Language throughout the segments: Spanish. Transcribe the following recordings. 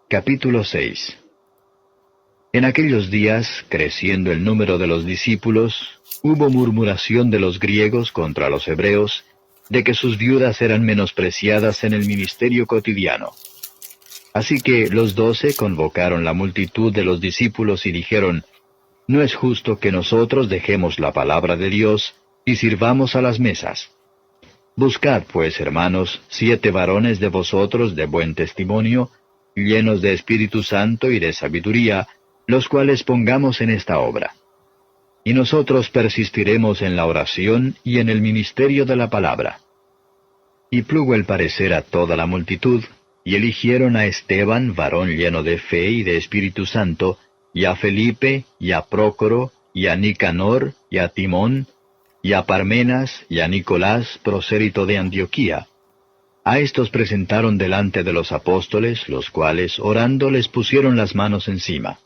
Capítulo 6. En aquellos días, creciendo el número de los discípulos, hubo murmuración de los griegos contra los hebreos, de que sus viudas eran menospreciadas en el ministerio cotidiano. Así que los 12 convocaron la multitud de los discípulos y dijeron, «No es justo que nosotros dejemos la palabra de Dios y sirvamos a las mesas. Buscad, pues, hermanos, 7 varones de vosotros de buen testimonio, llenos de Espíritu Santo y de sabiduría, los cuales pongamos en esta obra. Y nosotros persistiremos en la oración y en el ministerio de la palabra». Y plugo el parecer a toda la multitud, y eligieron a Esteban, varón lleno de fe y de Espíritu Santo, y a Felipe, y a Prócoro, y a Nicanor, y a Timón, y a Parmenas, y a Nicolás, prosélito de Antioquía. A estos presentaron delante de los apóstoles, los cuales, orando, les pusieron las manos encima.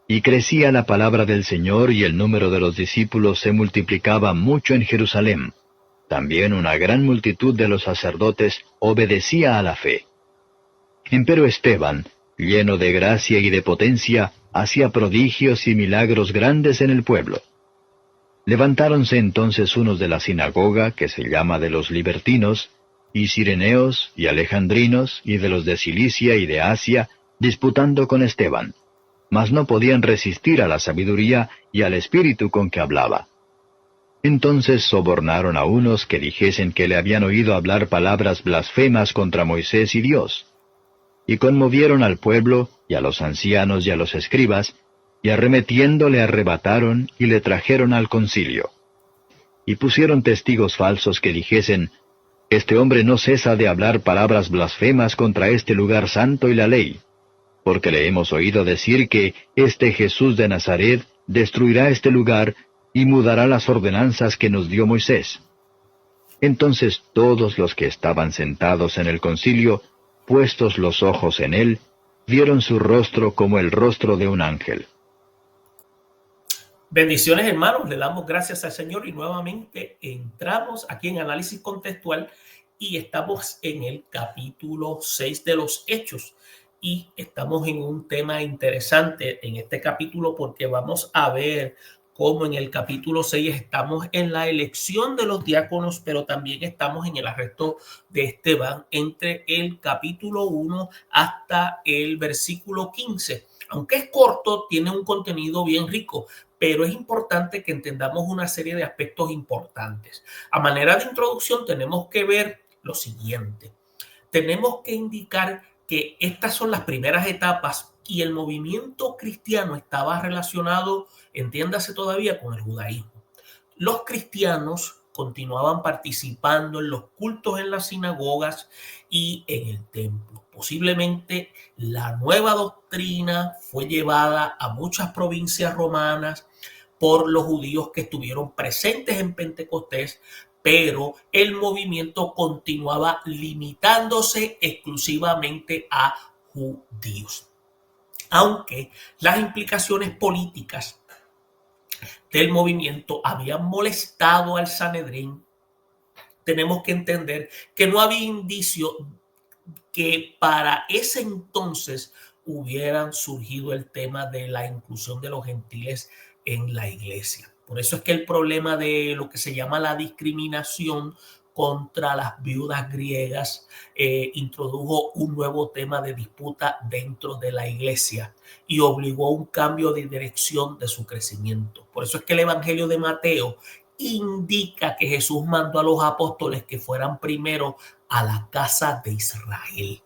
Y crecía la palabra del Señor, y el número de los discípulos se multiplicaba mucho en Jerusalén. También una gran multitud de los sacerdotes obedecía a la fe. Empero Esteban, lleno de gracia y de potencia, hacía prodigios y milagros grandes en el pueblo. Levantáronse entonces unos de la sinagoga, que se llama de los libertinos, y cireneos, y alejandrinos, y de los de Cilicia y de Asia, disputando con Esteban. Mas no podían resistir a la sabiduría y al espíritu con que hablaba. Entonces sobornaron a unos que dijesen que le habían oído hablar palabras blasfemas contra Moisés y Dios. Y conmovieron al pueblo, y a los ancianos y a los escribas, y arremetiendo le arrebataron y le trajeron al concilio. Y pusieron testigos falsos que dijesen, «Este hombre no cesa de hablar palabras blasfemas contra este lugar santo y la ley, porque le hemos oído decir que este Jesús de Nazaret destruirá este lugar y mudará las ordenanzas que nos dio Moisés». Entonces todos los que estaban sentados en el concilio, puestos los ojos en él, vieron su rostro como el rostro de un ángel. Bendiciones, hermanos, le damos gracias al Señor y nuevamente entramos aquí en Análisis Contextual y estamos en el capítulo 6 de los Hechos. Y estamos en un tema interesante en este capítulo porque vamos a ver cómo en el capítulo 6 estamos en la elección de los diáconos, pero también estamos en el arresto de Esteban entre el capítulo 1 hasta el versículo 15. Aunque es corto, tiene un contenido bien rico, pero es importante que entendamos una serie de aspectos importantes. A manera de introducción tenemos que ver lo siguiente. Tenemos que indicar que estas son las primeras etapas y el movimiento cristiano estaba relacionado, entiéndase todavía, con el judaísmo. Los cristianos continuaban participando en los cultos en las sinagogas y en el templo. Posiblemente la nueva doctrina fue llevada a muchas provincias romanas por los judíos que estuvieron presentes en Pentecostés, pero el movimiento continuaba limitándose exclusivamente a judíos. Aunque las implicaciones políticas del movimiento habían molestado al Sanedrín, tenemos que entender que no había indicio que para ese entonces hubieran surgido el tema de la inclusión de los gentiles en la iglesia. Por eso es que el problema de lo que se llama la discriminación contra las viudas griegas introdujo un nuevo tema de disputa dentro de la iglesia y obligó a un cambio de dirección de su crecimiento. Por eso es que el Evangelio de Mateo indica que Jesús mandó a los apóstoles que fueran primero a la casa de Israel.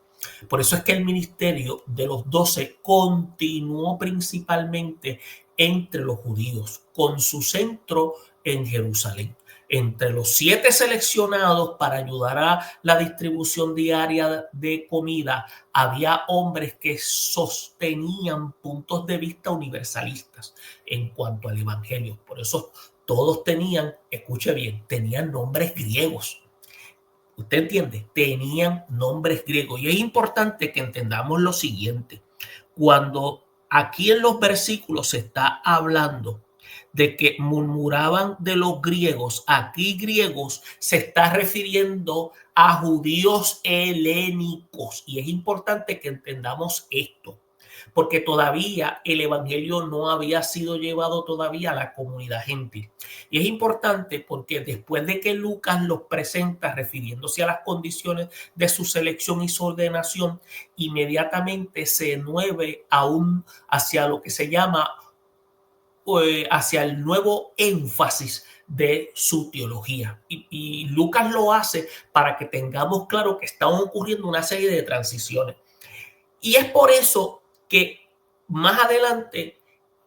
Por eso es que el ministerio de los 12 continuó principalmente entre los judíos, con su centro en Jerusalén. Entre los 7 seleccionados para ayudar a la distribución diaria de comida, había hombres que sostenían puntos de vista universalistas en cuanto al evangelio. Por eso todos tenían, escuche bien, tenían nombres griegos. ¿Usted entiende? Tenían nombres griegos. Y es importante que entendamos lo siguiente. Cuando aquí en los versículos se está hablando de que murmuraban de los griegos, aquí griegos se está refiriendo a judíos helénicos. Y es importante que entendamos esto, porque todavía el evangelio no había sido llevado todavía a la comunidad gentil. Y es importante porque después de que Lucas los presenta refiriéndose a las condiciones de su selección y su ordenación, inmediatamente se mueve aún hacia lo que se llama hacia el nuevo énfasis de su teología. Y Lucas lo hace para que tengamos claro que están ocurriendo una serie de transiciones. Y es por eso que más adelante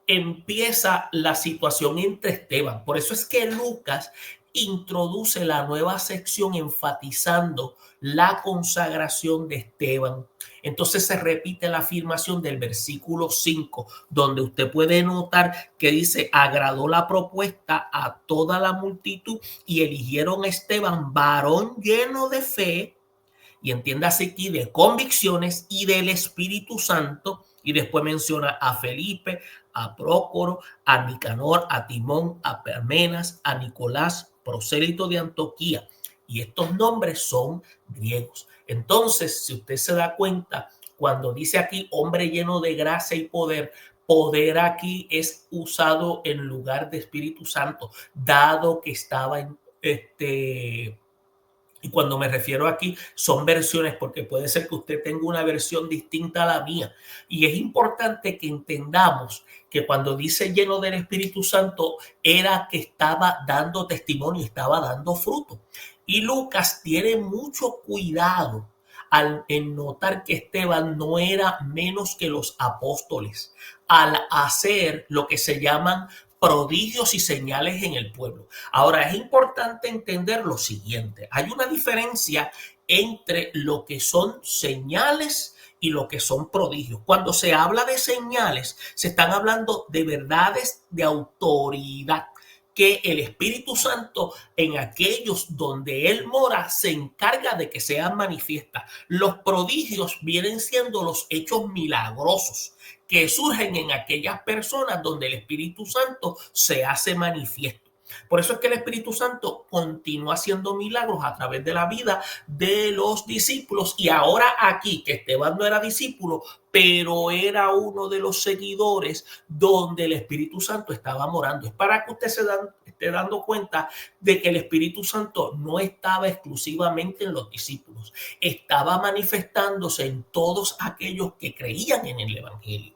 empieza la situación entre Esteban. Por eso es que Lucas introduce la nueva sección enfatizando la consagración de Esteban. Entonces se repite la afirmación del versículo 5, donde usted puede notar que dice, agradó la propuesta a toda la multitud y eligieron a Esteban, varón lleno de fe, y entiéndase aquí de convicciones y del Espíritu Santo, y después menciona a Felipe, a Prócoro, a Nicanor, a Timón, a Parmenas, a Nicolás, prosélito de Antioquía. Y estos nombres son griegos. Entonces, si usted se da cuenta, cuando dice aquí hombre lleno de gracia y poder, poder aquí es usado en lugar de Espíritu Santo, dado que estaba en y cuando me refiero aquí, son versiones, porque puede ser que usted tenga una versión distinta a la mía. Y es importante que entendamos que cuando dice lleno del Espíritu Santo, era que estaba dando testimonio, estaba dando fruto. Y Lucas tiene mucho cuidado en notar que Esteban no era menos que los apóstoles al hacer lo que se llaman prodigios y señales en el pueblo. Ahora, es importante entender lo siguiente. Hay una diferencia entre lo que son señales y lo que son prodigios. Cuando se habla de señales, se están hablando de verdades de autoridad que el Espíritu Santo en aquellos donde Él mora se encarga de que sean manifiestas. Los prodigios vienen siendo los hechos milagrosos que surgen en aquellas personas donde el Espíritu Santo se hace manifiesto. Por eso es que el Espíritu Santo continúa haciendo milagros a través de la vida de los discípulos. Y ahora aquí, que Esteban no era discípulo, pero era uno de los seguidores donde el Espíritu Santo estaba morando. Es para que usted esté dando cuenta de que el Espíritu Santo no estaba exclusivamente en los discípulos, estaba manifestándose en todos aquellos que creían en el Evangelio.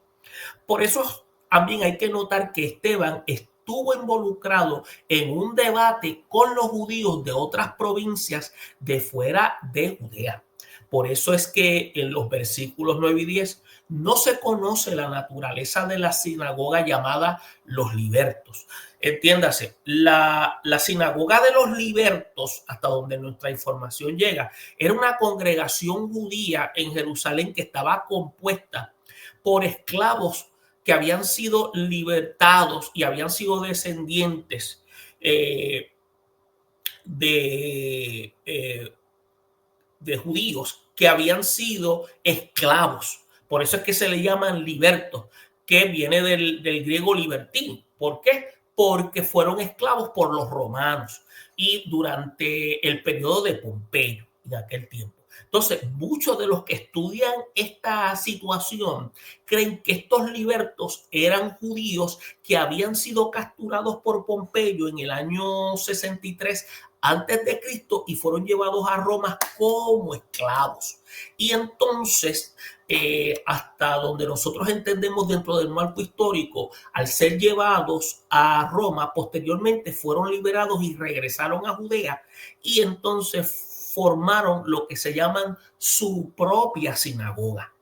Por eso también hay que notar que Esteban estuvo involucrado en un debate con los judíos de otras provincias de fuera de Judea. Por eso es que en los versículos 9 y 10 no se conoce la naturaleza de la sinagoga llamada los libertos. Entiéndase, la sinagoga de los libertos, hasta donde nuestra información llega, era una congregación judía en Jerusalén que estaba compuesta por esclavos que habían sido libertados y habían sido descendientes de judíos que habían sido esclavos. Por eso es que se le llaman libertos, que viene del griego libertín. ¿Por qué? Porque fueron esclavos por los romanos y durante el periodo de Pompeyo en aquel tiempo. Entonces, muchos de los que estudian esta situación creen que estos libertos eran judíos que habían sido capturados por Pompeyo en el año 63 antes de Cristo y fueron llevados a Roma como esclavos. Y entonces, hasta donde nosotros entendemos dentro del marco histórico, al ser llevados a Roma, posteriormente fueron liberados y regresaron a Judea y entonces formaron lo que se llaman su propia sinagoga.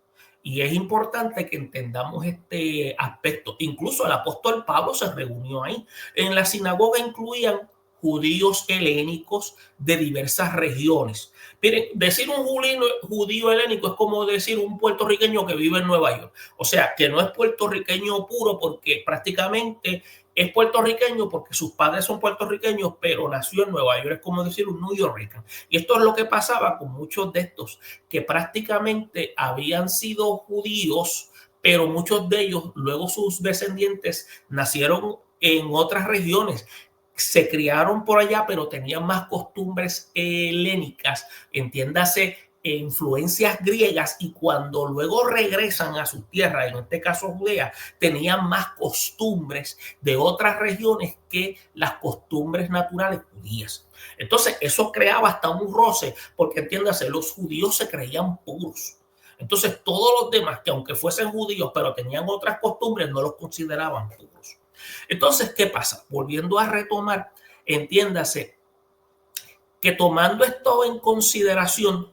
Y es importante que entendamos este aspecto. Incluso el apóstol Pablo se reunió ahí. En la sinagoga incluían judíos helénicos de diversas regiones. Miren, decir un judío helénico es como decir un puertorriqueño que vive en Nueva York. O sea, que no es puertorriqueño puro porque prácticamente es puertorriqueño porque sus padres son puertorriqueños, pero nació en Nueva York. Es como decir un New Yorker. Y esto es lo que pasaba con muchos de estos, que prácticamente habían sido judíos, pero muchos de ellos, luego sus descendientes, nacieron en otras regiones. Se criaron por allá, pero tenían más costumbres helénicas, entiéndase, influencias griegas, y cuando luego regresan a sus tierras, en este caso Judea, tenían más costumbres de otras regiones que las costumbres naturales judías. Entonces, eso creaba hasta un roce, porque entiéndase, los judíos se creían puros. Entonces, todos los demás, que aunque fuesen judíos, pero tenían otras costumbres, no los consideraban puros. Entonces, ¿qué pasa? Volviendo a retomar, entiéndase que tomando esto en consideración,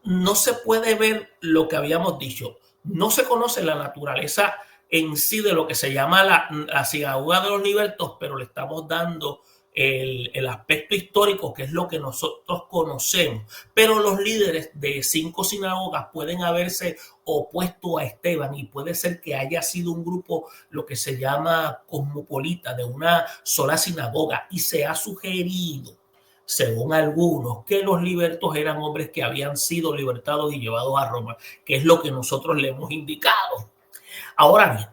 no se puede ver lo que habíamos dicho. No se conoce la naturaleza en sí de lo que se llama la sinagoga de los libertos, pero le estamos dando el aspecto histórico, que es lo que nosotros conocemos. Pero los líderes de 5 sinagogas pueden haberse opuesto a Esteban, y puede ser que haya sido un grupo, lo que se llama cosmopolita, de una sola sinagoga, y se ha sugerido, según algunos, que los libertos eran hombres que habían sido libertados y llevados a Roma, que es lo que nosotros le hemos indicado. Ahora bien,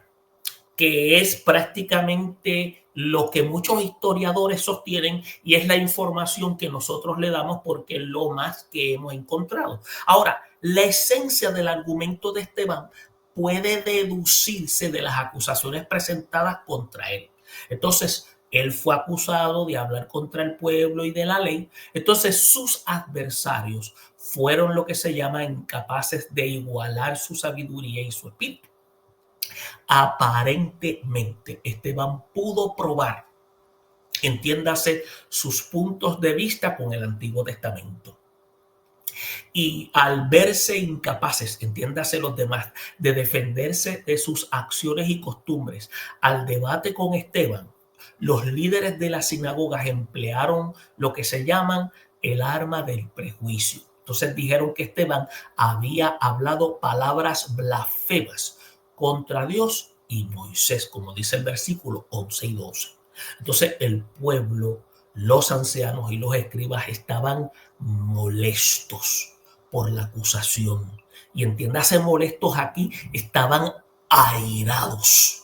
que es prácticamente lo que muchos historiadores sostienen, y es la información que nosotros le damos porque es lo más que hemos encontrado. Ahora, la esencia del argumento de Esteban puede deducirse de las acusaciones presentadas contra él. Entonces, él fue acusado de hablar contra el pueblo y de la ley. Entonces, sus adversarios fueron lo que se llama incapaces de igualar su sabiduría y su espíritu. Aparentemente, Esteban pudo probar, entiéndase, sus puntos de vista con el Antiguo Testamento. Y al verse incapaces, entiéndase los demás, de defenderse de sus acciones y costumbres, al debate con Esteban, los líderes de las sinagogas emplearon lo que se llaman el arma del prejuicio. Entonces dijeron que Esteban había hablado palabras blasfemas contra Dios y Moisés, como dice el versículo 11 y 12. Entonces el pueblo, los ancianos y los escribas estaban molestos por la acusación. Y entiéndase, molestos aquí, estaban airados.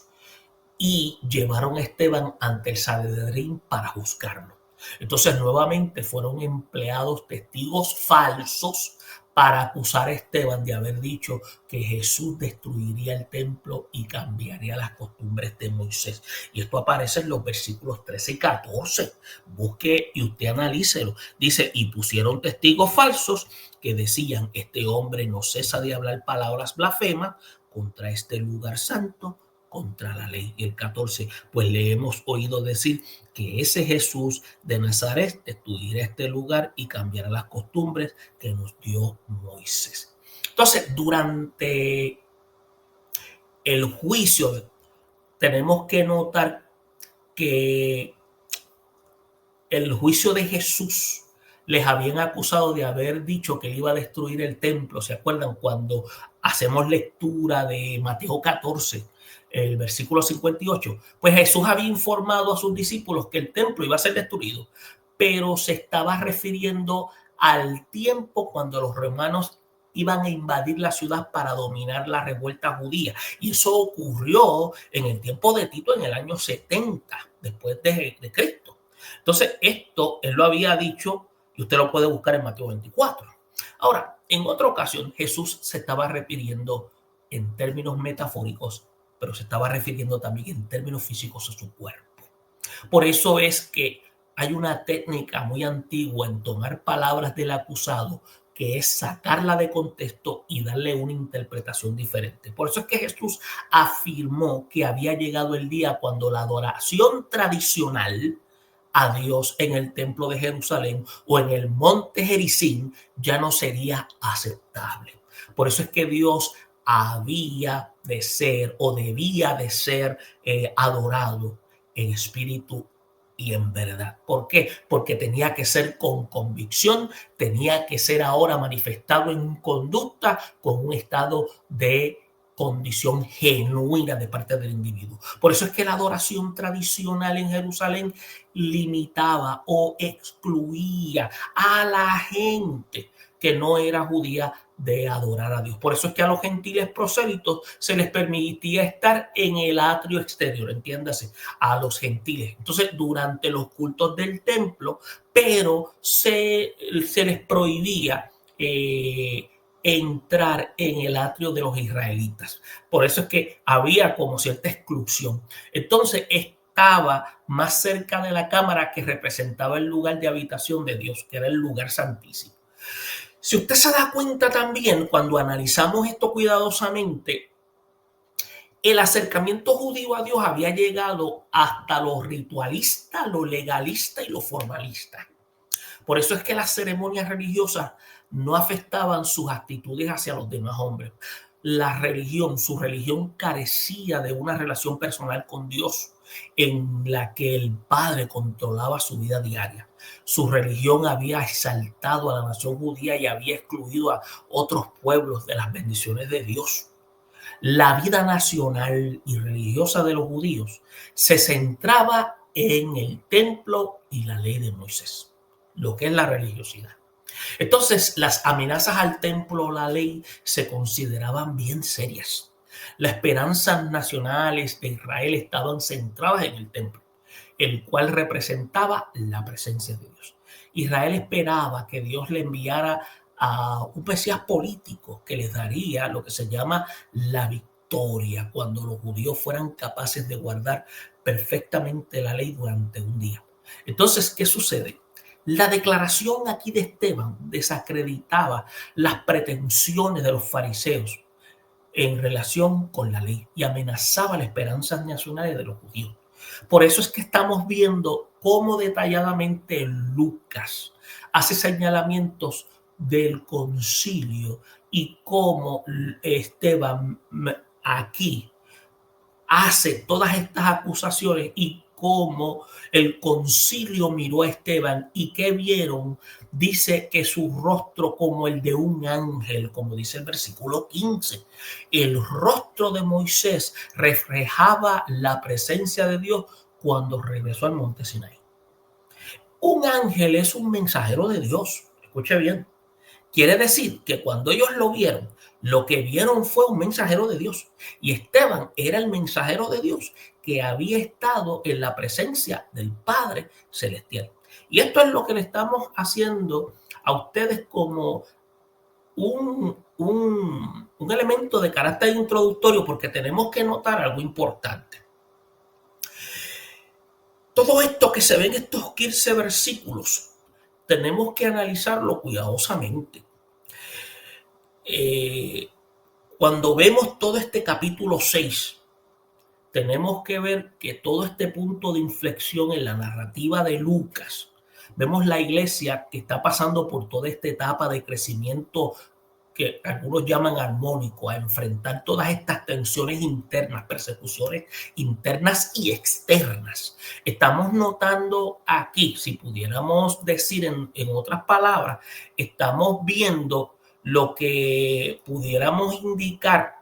Y llevaron a Esteban ante el Sanedrín para juzgarlo. Entonces, nuevamente fueron empleados testigos falsos para acusar a Esteban de haber dicho que Jesús destruiría el templo y cambiaría las costumbres de Moisés. Y esto aparece en los versículos 13 y 14. Busque y usted analícelo. Dice, y pusieron testigos falsos que decían, este hombre no cesa de hablar palabras blasfemas contra este lugar santo, contra la ley. Y el 14, pues le hemos oído decir que ese Jesús de Nazaret destruirá este lugar y cambiará las costumbres que nos dio Moisés. Entonces, durante el juicio tenemos que notar que el juicio de Jesús les habían acusado de haber dicho que él iba a destruir el templo. ¿Se acuerdan cuando hacemos lectura de Mateo 14? El versículo 58, pues Jesús había informado a sus discípulos que el templo iba a ser destruido, pero se estaba refiriendo al tiempo cuando los romanos iban a invadir la ciudad para dominar la revuelta judía. Y eso ocurrió en el tiempo de Tito, en el año 70 después de Cristo. Entonces, esto él lo había dicho, y usted lo puede buscar en Mateo 24. Ahora, en otra ocasión, Jesús se estaba refiriendo en términos metafóricos, pero se estaba refiriendo también en términos físicos a su cuerpo. Por eso es que hay una técnica muy antigua en tomar palabras del acusado, que es sacarla de contexto y darle una interpretación diferente. Por eso es que Jesús afirmó que había llegado el día cuando la adoración tradicional a Dios en el templo de Jerusalén o en el monte Gerizim ya no sería aceptable. Por eso es que Dios había de ser o debía de ser adorado en espíritu y en verdad. ¿Por qué? Porque tenía que ser con convicción, tenía que ser ahora manifestado en conducta con un estado de condición genuina de parte del individuo. Por eso es que la adoración tradicional en Jerusalén limitaba o excluía a la gente que no era judía de adorar a Dios. Por eso es que a los gentiles prosélitos se les permitía estar en el atrio exterior, entiéndase, a los gentiles. Entonces, durante los cultos del templo, pero se les prohibía entrar en el atrio de los israelitas. Por eso es que había como cierta exclusión. Entonces, estaba más cerca de la cámara que representaba el lugar de habitación de Dios, que era el lugar santísimo. Si usted se da cuenta también, cuando analizamos esto cuidadosamente, el acercamiento judío a Dios había llegado hasta lo ritualista, lo legalista y lo formalista. Por eso es que las ceremonias religiosas no afectaban sus actitudes hacia los demás hombres. Su religión carecía de una relación personal con Dios en la que el Padre controlaba su vida diaria. Su religión había exaltado a la nación judía y había excluido a otros pueblos de las bendiciones de Dios. La vida nacional y religiosa de los judíos se centraba en el templo y la ley de Moisés, lo que es la religiosidad. Entonces, las amenazas al templo o la ley se consideraban bien serias. Las esperanzas nacionales de Israel estaban centradas en el templo, el cual representaba la presencia de Dios. Israel esperaba que Dios le enviara a un Mesías político que les daría lo que se llama la victoria cuando los judíos fueran capaces de guardar perfectamente la ley durante un día. Entonces, ¿qué sucede? La declaración aquí de Esteban desacreditaba las pretensiones de los fariseos en relación con la ley y amenazaba las esperanzas nacionales de los judíos. Por eso es que estamos viendo cómo detalladamente Lucas hace señalamientos del concilio y cómo Esteban aquí hace todas estas acusaciones y cómo el concilio miró a Esteban y que vieron, dice que su rostro como el de un ángel, como dice el versículo 15. El rostro de Moisés reflejaba la presencia de Dios cuando regresó al monte Sinaí. Un ángel es un mensajero de Dios, escuche bien. Quiere decir que cuando ellos lo que vieron fue un mensajero de Dios. Y Esteban era el mensajero de Dios que había estado en la presencia del Padre Celestial. Y esto es lo que le estamos haciendo a ustedes como un elemento de carácter introductorio, porque tenemos que notar algo importante. Todo esto que se ve en estos 15 versículos, tenemos que analizarlo cuidadosamente. Cuando vemos todo este capítulo 6, tenemos que ver que todo este punto de inflexión en la narrativa de Lucas, vemos la iglesia que está pasando por toda esta etapa de crecimiento que algunos llaman armónico, a enfrentar todas estas tensiones internas, persecuciones internas y externas. Estamos notando aquí, si pudiéramos decir en otras palabras, estamos viendo lo que pudiéramos indicar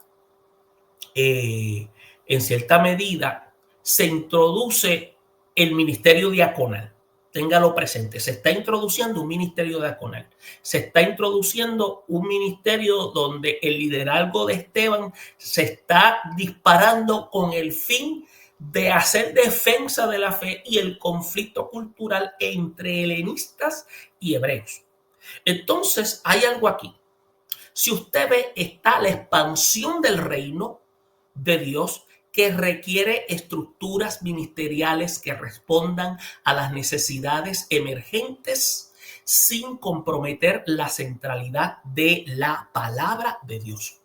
en cierta medida, se introduce el ministerio diaconal. Téngalo presente, se está introduciendo un ministerio diaconal. Se está introduciendo un ministerio donde el liderazgo de Esteban se está disparando con el fin de hacer defensa de la fe y el conflicto cultural entre helenistas y hebreos. Entonces, hay algo aquí. Si usted ve, está la expansión del reino de Dios que requiere estructuras ministeriales que respondan a las necesidades emergentes sin comprometer la centralidad de la palabra de Dios.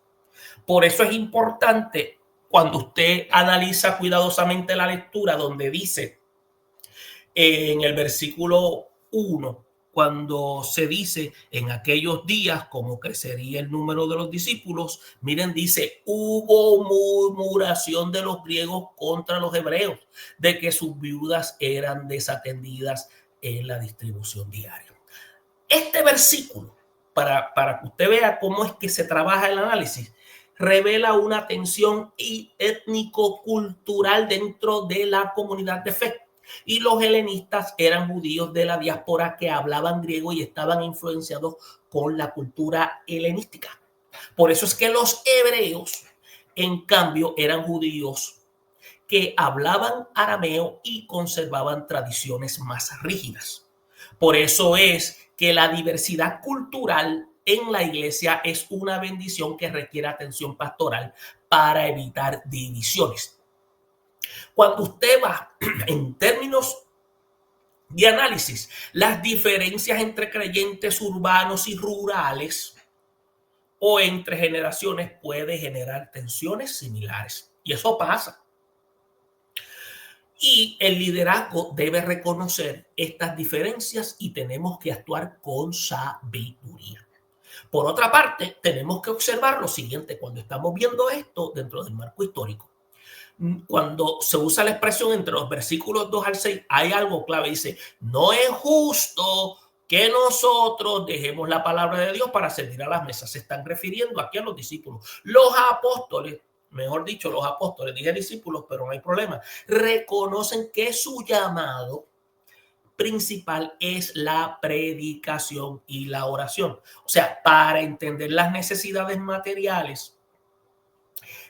Por eso es importante cuando usted analiza cuidadosamente la lectura donde dice en el versículo 1, cuando se dice en aquellos días cómo crecería el número de los discípulos, miren, dice, hubo murmuración de los griegos contra los hebreos, de que sus viudas eran desatendidas en la distribución diaria. Este versículo, para que usted vea cómo es que se trabaja el análisis, revela una tensión étnico-cultural dentro de la comunidad de fe. Y los helenistas eran judíos de la diáspora que hablaban griego y estaban influenciados con la cultura helenística. Por eso es que los hebreos, en cambio, eran judíos que hablaban arameo y conservaban tradiciones más rígidas. Por eso es que la diversidad cultural en la iglesia es una bendición que requiere atención pastoral para evitar divisiones. Cuando usted va en términos de análisis, las diferencias entre creyentes urbanos y rurales o entre generaciones puede generar tensiones similares. Y eso pasa. Y el liderazgo debe reconocer estas diferencias y tenemos que actuar con sabiduría. Por otra parte, tenemos que observar lo siguiente cuando estamos viendo esto dentro del marco histórico. Cuando se usa la expresión entre los versículos 2 al 6, hay algo clave. Dice, no es justo que nosotros dejemos la palabra de Dios para servir a las mesas. Se están refiriendo aquí a los discípulos. Los apóstoles, mejor dicho, los apóstoles, dije discípulos, pero no hay problema, reconocen que su llamado principal es la predicación y la oración. O sea, para entender las necesidades materiales,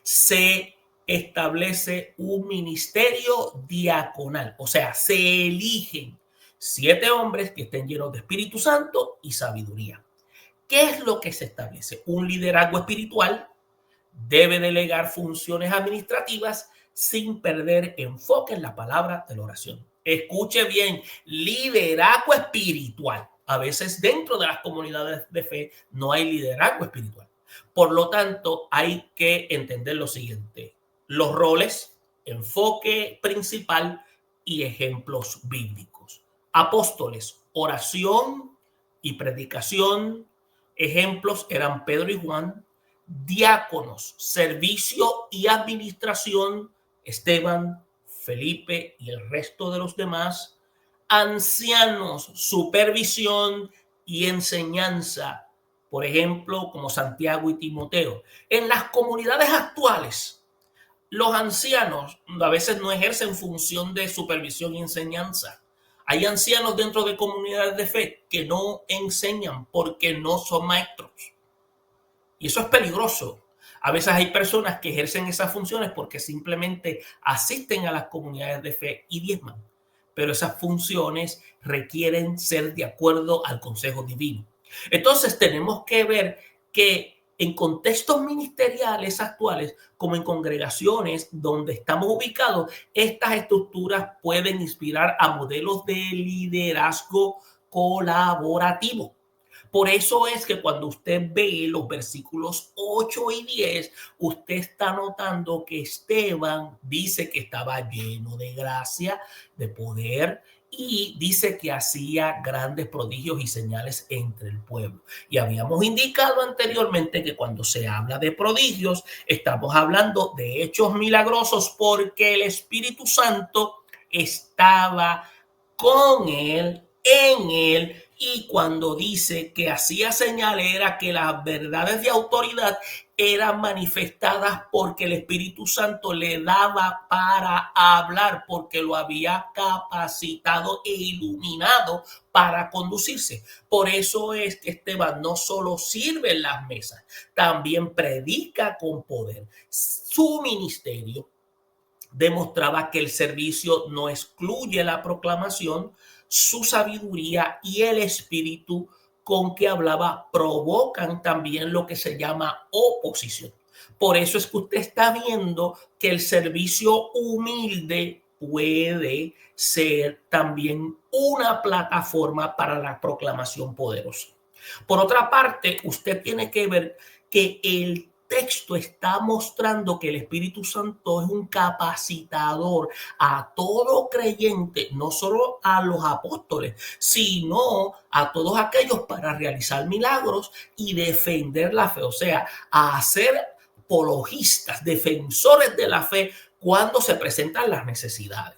se establece un ministerio diaconal. O sea, se eligen 7 hombres que estén llenos de Espíritu Santo y sabiduría. ¿Qué es lo que se establece? Un liderazgo espiritual debe delegar funciones administrativas sin perder enfoque en la palabra de la oración. Escuche bien, liderazgo espiritual. A veces dentro de las comunidades de fe no hay liderazgo espiritual. Por lo tanto, hay que entender lo siguiente: los roles, enfoque principal y ejemplos bíblicos. Apóstoles, oración y predicación. Ejemplos eran Pedro y Juan. Diáconos, servicio y administración, Esteban, Felipe y el resto de los demás. Ancianos, supervisión y enseñanza, por ejemplo, como Santiago y Timoteo. En las comunidades actuales, los ancianos a veces no ejercen función de supervisión y enseñanza. Hay ancianos dentro de comunidades de fe que no enseñan porque no son maestros. Y eso es peligroso. A veces hay personas que ejercen esas funciones porque simplemente asisten a las comunidades de fe y diezman. Pero esas funciones requieren ser de acuerdo al consejo divino. Entonces tenemos que ver que en contextos ministeriales actuales, como en congregaciones donde estamos ubicados, estas estructuras pueden inspirar a modelos de liderazgo colaborativo. Por eso es que cuando usted ve los versículos 8 y 10, usted está notando que Esteban dice que estaba lleno de gracia, de poder, y dice que hacía grandes prodigios y señales entre el pueblo. Y habíamos indicado anteriormente que cuando se habla de prodigios, estamos hablando de hechos milagrosos porque el Espíritu Santo estaba con él, en él. Y cuando dice que hacía señales, era que las verdades de autoridad eran manifestadas porque el Espíritu Santo le daba para hablar, porque lo había capacitado e iluminado para conducirse. Por eso es que Esteban no solo sirve en las mesas, también predica con poder. Su ministerio demostraba que el servicio no excluye la proclamación. Su sabiduría y el espíritu con que hablaba provocan también lo que se llama oposición. Por eso es que usted está viendo que el servicio humilde puede ser también una plataforma para la proclamación poderosa. Por otra parte, usted tiene que ver que el texto está mostrando que el Espíritu Santo es un capacitador a todo creyente, no solo a los apóstoles, sino a todos aquellos para realizar milagros y defender la fe, o sea, a ser apologistas, defensores de la fe cuando se presentan las necesidades.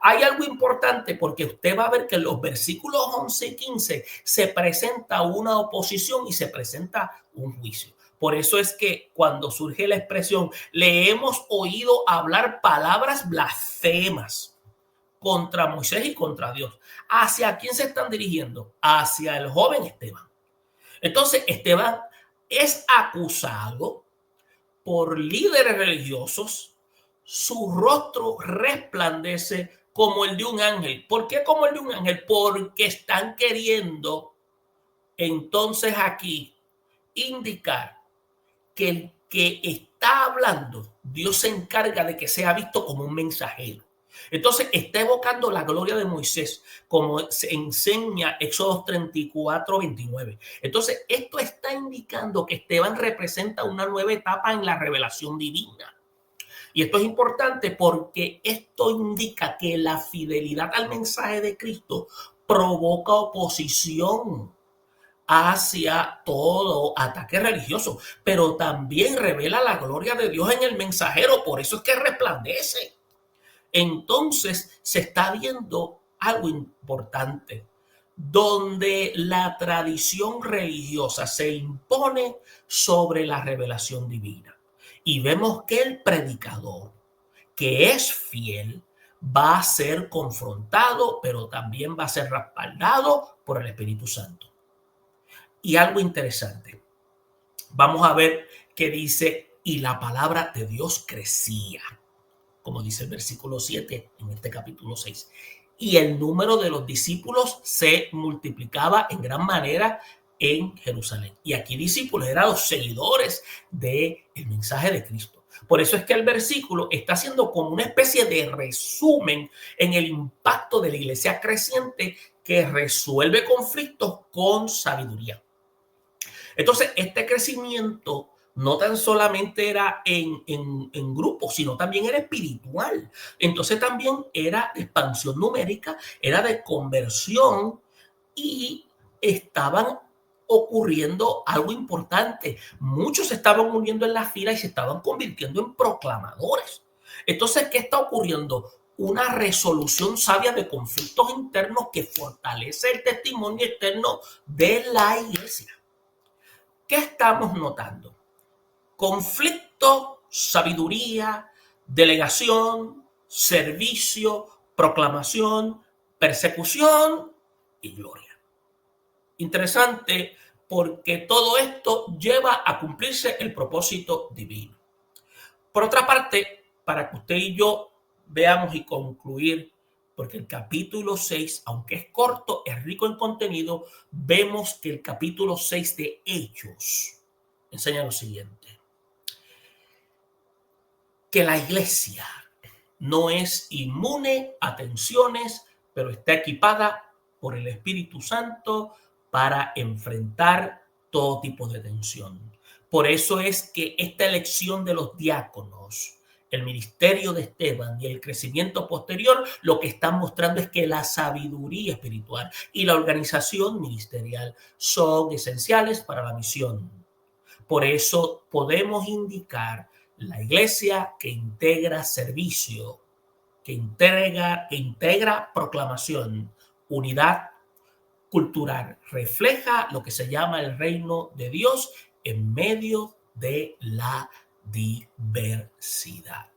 Hay algo importante porque usted va a ver que en los versículos 11 y 15 se presenta una oposición y se presenta un juicio. Por eso es que cuando surge la expresión, le hemos oído hablar palabras blasfemas contra Moisés y contra Dios. ¿Hacia quién se están dirigiendo? Hacia el joven Esteban. Entonces, Esteban es acusado por líderes religiosos, su rostro resplandece como el de un ángel. ¿Por qué como el de un ángel? Porque están queriendo entonces aquí indicar que el que está hablando, Dios se encarga de que sea visto como un mensajero. Entonces está evocando la gloria de Moisés, como se enseña Éxodo 34, 29. Entonces esto está indicando que Esteban representa una nueva etapa en la revelación divina. Y esto es importante porque esto indica que la fidelidad al mensaje de Cristo provoca oposición hacia todo ataque religioso, pero también revela la gloria de Dios en el mensajero, por eso es que resplandece. Entonces se está viendo algo importante, donde la tradición religiosa se impone sobre la revelación divina. Y vemos que el predicador, que es fiel, va a ser confrontado, pero también va a ser respaldado por el Espíritu Santo. Y algo interesante, vamos a ver que dice, y la palabra de Dios crecía, como dice el versículo 7 en este capítulo 6. Y el número de los discípulos se multiplicaba en gran manera en Jerusalén. Y aquí discípulos eran los seguidores del mensaje de Cristo. Por eso es que el versículo está haciendo como una especie de resumen en el impacto de la iglesia creciente que resuelve conflictos con sabiduría. Entonces, este crecimiento no tan solamente era en grupos, sino también era espiritual. Entonces también era de expansión numérica, era de conversión y estaban ocurriendo algo importante. Muchos se estaban uniendo en la fila y se estaban convirtiendo en proclamadores. Entonces, ¿qué está ocurriendo? Una resolución sabia de conflictos internos que fortalece el testimonio externo de la iglesia. ¿Qué estamos notando? Conflicto, sabiduría, delegación, servicio, proclamación, persecución y gloria. Interesante porque todo esto lleva a cumplirse el propósito divino. Por otra parte, para que usted y yo veamos y concluir, porque el capítulo 6, aunque es corto, es rico en contenido, vemos que el capítulo 6 de Hechos enseña lo siguiente: que la iglesia no es inmune a tensiones, pero está equipada por el Espíritu Santo para enfrentar todo tipo de tensión. Por eso es que esta elección de los diáconos, el ministerio de Esteban y el crecimiento posterior, lo que están mostrando es que la sabiduría espiritual y la organización ministerial son esenciales para la misión. Por eso podemos indicar la iglesia que integra servicio, que integra proclamación, unidad cultural, refleja lo que se llama el reino de Dios en medio de la diversidad.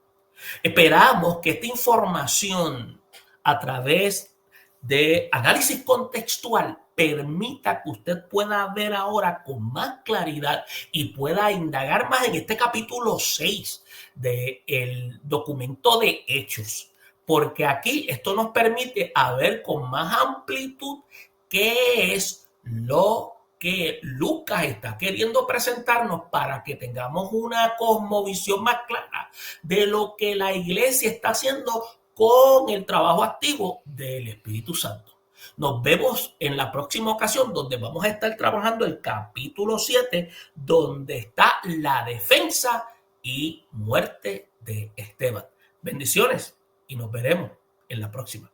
Esperamos que esta información a través de análisis contextual permita que usted pueda ver ahora con más claridad y pueda indagar más en este capítulo 6 del documento de Hechos, porque aquí esto nos permite ver con más amplitud qué es lo que Lucas está queriendo presentarnos para que tengamos una cosmovisión más clara de lo que la iglesia está haciendo con el trabajo activo del Espíritu Santo. Nos vemos en la próxima ocasión, donde vamos a estar trabajando el capítulo 7, donde está la defensa y muerte de Esteban. Bendiciones y nos veremos en la próxima.